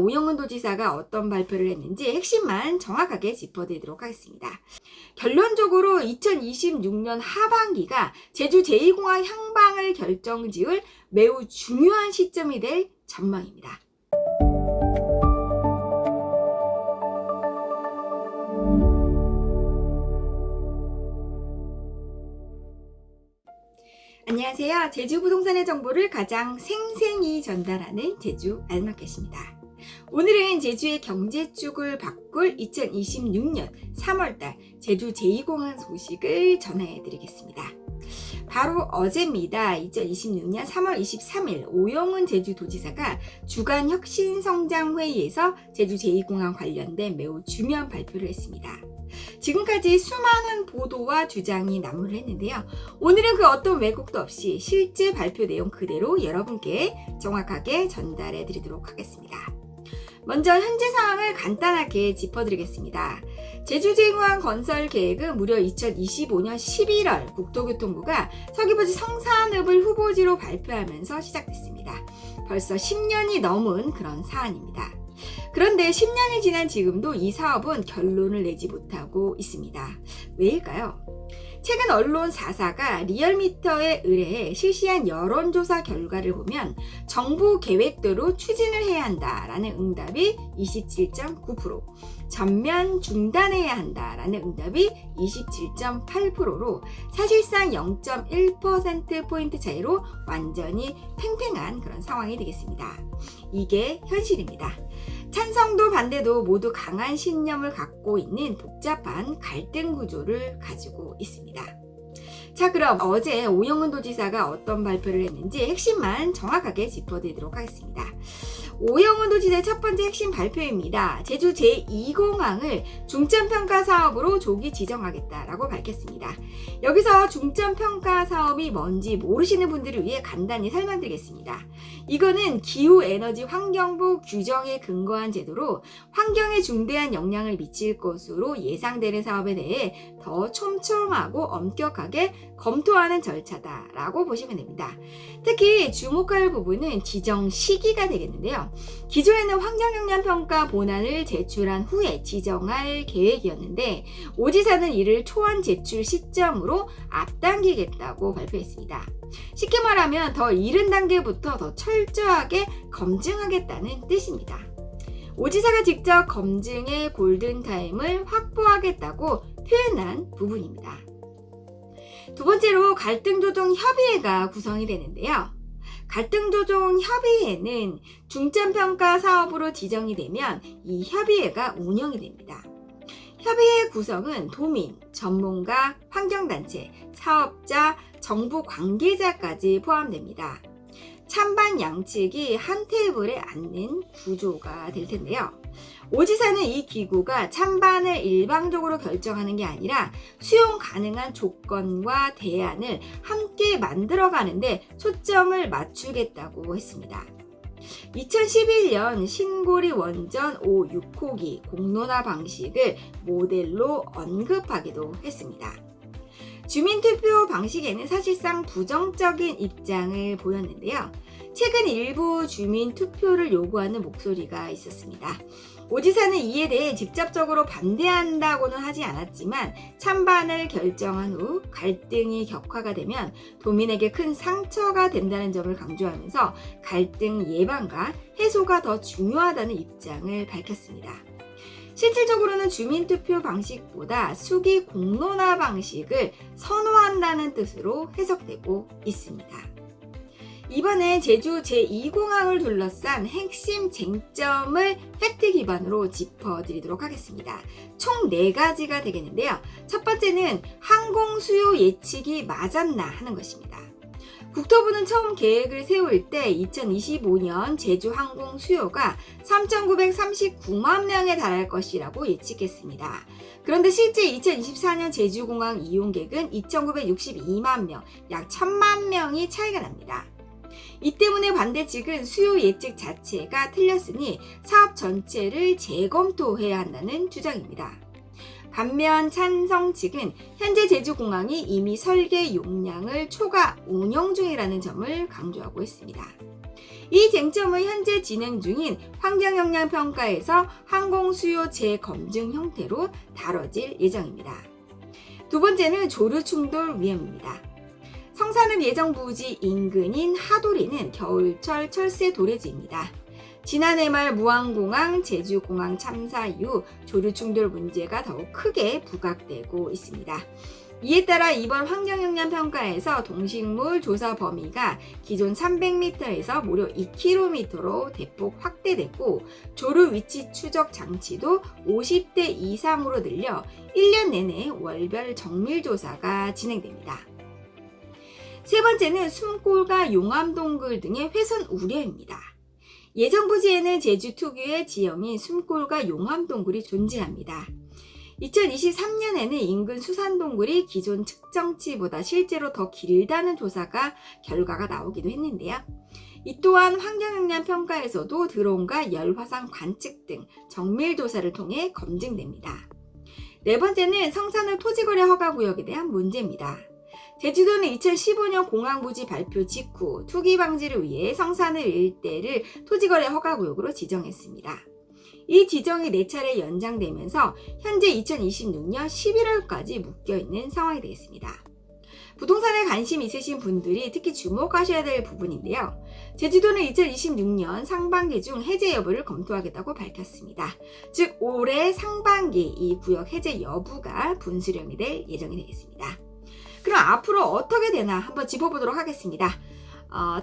오영훈 도지사가 어떤 발표를 했는지 핵심만 정확하게 짚어드리도록 하겠습니다. 결론적으로 2026년 하반기가 제주 제2공항 향방을 결정지을 매우 중요한 시점이 될 전망입니다. 안녕하세요. 제주 부동산의 정보를 가장 생생히 전달하는 제주 알마켓입니다. 오늘은 제주의 경제축을 바꿀 2026년 3월달 제주 제2공항 소식을 전해드리겠습니다. 바로 어제입니다. 2026년 3월 23일 오영훈 제주도지사가 주간 혁신성장회의에서 제주 제2공항 관련된 매우 중요한 발표를 했습니다. 지금까지 수많은 보도와 주장이 난무를 했는데요. 오늘은 그 어떤 왜곡도 없이 실제 발표 내용 그대로 여러분께 정확하게 전달해 드리도록 하겠습니다. 먼저 현재 상황을 간단하게 짚어드리겠습니다. 제주 제2공항 건설 계획은 무려 2025년 11월 국토교통부가 서귀포지 성산읍을 후보지로 발표하면서 시작됐습니다. 벌써 10년이 넘은 그런 사안입니다. 그런데 10년이 지난 지금도 이 사업은 결론을 내지 못하고 있습니다. 왜일까요? 최근 언론 4사가 리얼미터에 의뢰해 실시한 여론조사 결과를 보면 정부 계획대로 추진을 해야 한다라는 응답이 27.9%, 전면 중단해야 한다라는 응답이 27.8%로 사실상 0.1%포인트 차이로 완전히 팽팽한 그런 상황이 되겠습니다. 이게 현실입니다. 찬성도 반대도 모두 강한 신념을 갖고 있는 복잡한 갈등 구조를 가지고 있습니다. 자, 그럼 어제 오영훈 도지사가 어떤 발표를 했는지 핵심만 정확하게 짚어드리도록 하겠습니다. 오영훈 도지사의 첫 번째 핵심 발표입니다. 제주 제2공항을 중점평가 사업으로 조기 지정하겠다라고 밝혔습니다. 여기서 중점평가 사업이 뭔지 모르시는 분들을 위해 간단히 설명드리겠습니다. 이거는 기후에너지 환경부 규정에 근거한 제도로 환경에 중대한 영향을 미칠 것으로 예상되는 사업에 대해 더 촘촘하고 엄격하게 검토하는 절차다라고 보시면 됩니다. 특히 주목할 부분은 지정 시기가 되겠는데요. 기존에는 환경영향평가 본안을 제출한 후에 지정할 계획이었는데 오 지사는 이를 초안 제출 시점으로 앞당기겠다고 발표했습니다. 쉽게 말하면 더 이른 단계부터 더 철저하게 검증하겠다는 뜻입니다. 오 지사가 직접 검증의 골든타임을 확보하겠다고 표현한 부분입니다. 두 번째로 갈등조정협의회가 구성이 되는데요. 갈등조정협의회는 중점평가 사업으로 지정이 되면 이 협의회가 운영이 됩니다. 협의회 구성은 도민, 전문가, 환경단체, 사업자, 정부 관계자까지 포함됩니다. 찬반 양측이 한 테이블에 앉는 구조가 될 텐데요. 오 지사는 이 기구가 찬반을 일방적으로 결정하는 게 아니라 수용 가능한 조건과 대안을 함께 만들어가는데 초점을 맞추겠다고 했습니다. 2011년 신고리 원전 5, 6호기 공론화 방식을 모델로 언급하기도 했습니다. 주민투표 방식에는 사실상 부정적인 입장을 보였는데요. 최근 일부 주민투표를 요구하는 목소리가 있었습니다. 오 지사는 이에 대해 직접적으로 반대한다고는 하지 않았지만 찬반을 결정한 후 갈등이 격화가 되면 도민에게 큰 상처가 된다는 점을 강조하면서 갈등 예방과 해소가 더 중요하다는 입장을 밝혔습니다. 실질적으로는 주민투표 방식보다 수기 공론화 방식을 선호한다는 뜻으로 해석되고 있습니다. 이번에 제주 제2공항을 둘러싼 핵심 쟁점을 팩트 기반으로 짚어드리도록 하겠습니다. 총 4가지가 되겠는데요. 첫 번째는 항공 수요 예측이 맞았나 하는 것입니다. 국토부는 처음 계획을 세울 때 2025년 제주 항공 수요가 3,939만 명에 달할 것이라고 예측했습니다. 그런데 실제 2024년 제주공항 이용객은 2,962만 명, 약 1,000만 명이 차이가 납니다. 이 때문에 반대 측은 수요 예측 자체가 틀렸으니 사업 전체를 재검토해야 한다는 주장입니다. 반면 찬성 측은 현재 제주공항이 이미 설계 용량을 초과 운영 중이라는 점을 강조하고 있습니다. 이 쟁점은 현재 진행 중인 환경영향평가에서 항공수요 재검증 형태로 다뤄질 예정입니다. 두 번째는 조류충돌 위험입니다. 성산읍 예정부지 인근인 하도리는 겨울철 철새 도래지입니다. 지난해 말 무안공항, 제주공항 참사 이후 조류충돌 문제가 더욱 크게 부각되고 있습니다. 이에 따라 이번 환경영향평가에서 동식물 조사 범위가 기존 300m에서 무려 2km로 대폭 확대됐고 조류 위치 추적 장치도 50대 이상으로 늘려 1년 내내 월별 정밀 조사가 진행됩니다. 세 번째는 숨골과 용암동굴 등의 훼손 우려입니다. 예정부지에는 제주 특유의 지형인 숨골과 용암동굴이 존재합니다. 2023년에는 인근 수산동굴이 기존 측정치보다 실제로 더 길다는 조사가 결과가 나오기도 했는데요. 이 또한 환경영향평가에서도 드론과 열화상 관측 등 정밀조사를 통해 검증됩니다. 네 번째는 성산읍 토지거래 허가구역에 대한 문제입니다. 제주도는 2015년 공항부지 발표 직후 투기 방지를 위해 성산읍 일대를 토지거래 허가구역으로 지정했습니다. 이 지정이 4차례 연장되면서 현재 2026년 11월까지 묶여있는 상황이 되겠습니다. 부동산에 관심 있으신 분들이 특히 주목하셔야 될 부분인데요. 제주도는 2026년 상반기 중 해제 여부를 검토하겠다고 밝혔습니다. 즉 올해 상반기 이 구역 해제 여부가 분수령이 될 예정이 되겠습니다. 그럼 앞으로 어떻게 되나 한번 짚어보도록 하겠습니다.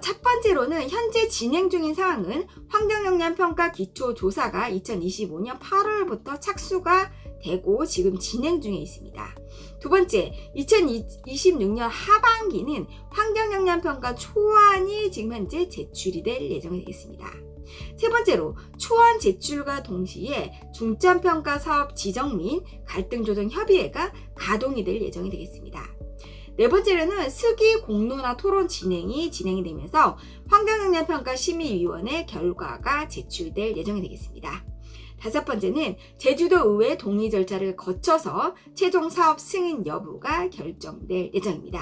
첫 번째로는 현재 진행 중인 상황은 환경영향평가 기초조사가 2025년 8월부터 착수가 되고 지금 진행 중에 있습니다. 두 번째, 2026년 하반기는 환경영향평가 초안이 지금 현재 제출이 될 예정이 되겠습니다. 세 번째로 초안 제출과 동시에 중점평가 사업 지정 및 갈등조정협의회가 가동이 될 예정이 되겠습니다. 네 번째로는 스기 공론화 토론 진행이 되면서 환경영향평가 심의위원회 결과가 제출될 예정이 되겠습니다. 다섯 번째는 제주도 의회 동의 절차를 거쳐서 최종 사업 승인 여부가 결정될 예정입니다.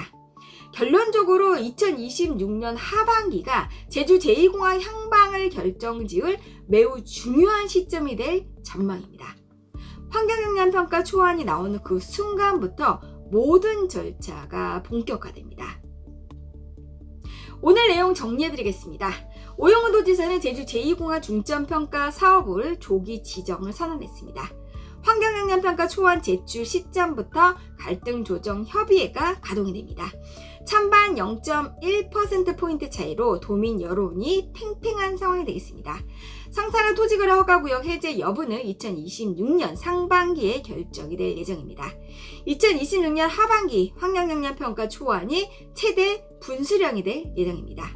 결론적으로 2026년 하반기가 제주 제2공항 향방을 결정지을 매우 중요한 시점이 될 전망입니다. 환경영향평가 초안이 나오는 그 순간부터 모든 절차가 본격화됩니다. 오늘 내용 정리해드리겠습니다. 오영훈 도지사는 제주 제2공항 중점평가 사업을 조기 지정을 선언했습니다. 환경영향평가 초안 제출 시점부터 갈등조정협의회가 가동이 됩니다. 찬반 0.1%포인트 차이로 도민 여론이 팽팽한 상황이 되겠습니다. 성산읍 토지거래 허가구역 해제 여부는 2026년 상반기에 결정이 될 예정입니다. 2026년 하반기 환경영향평가 초안이 최대 분수령이 될 예정입니다.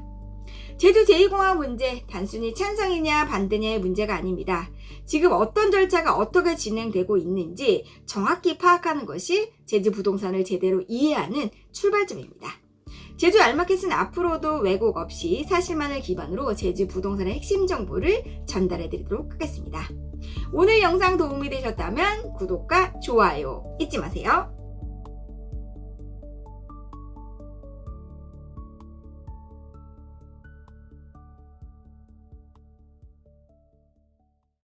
제주 제2공항 문제 단순히 찬성이냐 반대냐의 문제가 아닙니다. 지금 어떤 절차가 어떻게 진행되고 있는지 정확히 파악하는 것이 제주 부동산을 제대로 이해하는 출발점입니다. 제주 알마켓은 앞으로도 왜곡 없이 사실만을 기반으로 제주 부동산의 핵심 정보를 전달해 드리도록 하겠습니다. 오늘 영상 도움이 되셨다면 구독과 좋아요 잊지 마세요.